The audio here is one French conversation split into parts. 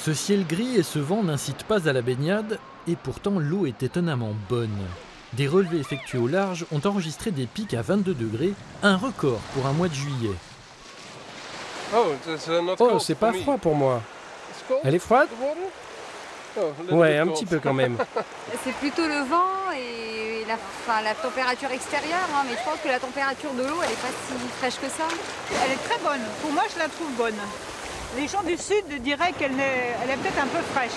Ce ciel gris et ce vent n'incitent pas à la baignade, et pourtant l'eau est étonnamment bonne. Des relevés effectués au large ont enregistré des pics à 22 degrés, un record pour un mois de juillet. Oh, c'est pas froid pour moi. Elle est froide? Ouais, un petit peu quand même. C'est plutôt le vent et la température extérieure, hein, mais je pense que la température de l'eau, elle n'est pas si fraîche que ça. Elle est très bonne. Pour moi, je la trouve bonne. Les gens du sud diraient qu'elle est peut-être un peu fraîche.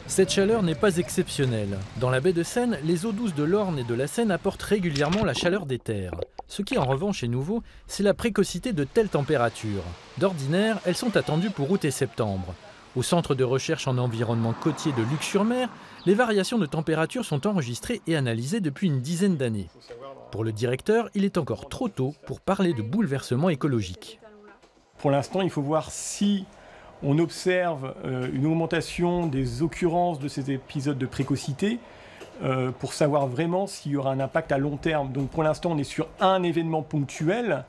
Cette chaleur n'est pas exceptionnelle. Dans la baie de Seine, les eaux douces de l'Orne et de la Seine apportent régulièrement la chaleur des terres. Ce qui en revanche est nouveau, c'est la précocité de telles températures. D'ordinaire, elles sont attendues pour août et septembre. Au centre de recherche en environnement côtier de Luc-sur-Mer, les variations de température sont enregistrées et analysées depuis une dizaine d'années. Pour le directeur, il est encore trop tôt pour parler de bouleversement écologique. Pour l'instant, il faut voir si on observe une augmentation des occurrences de ces épisodes de précocité pour savoir vraiment s'il y aura un impact à long terme. Donc pour l'instant, on est sur un événement ponctuel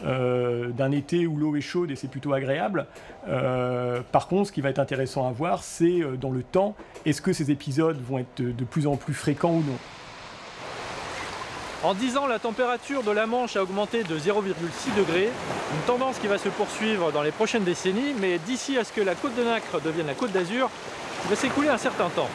d'un été où l'eau est chaude et c'est plutôt agréable. Par contre, ce qui va être intéressant à voir, c'est dans le temps, est-ce que ces épisodes vont être de plus en plus fréquents ou non. En 10 ans, la température de la Manche a augmenté de 0,6 degrés, une tendance qui va se poursuivre dans les prochaines décennies, mais d'ici à ce que la côte de Nacre devienne la côte d'Azur, il va s'écouler un certain temps.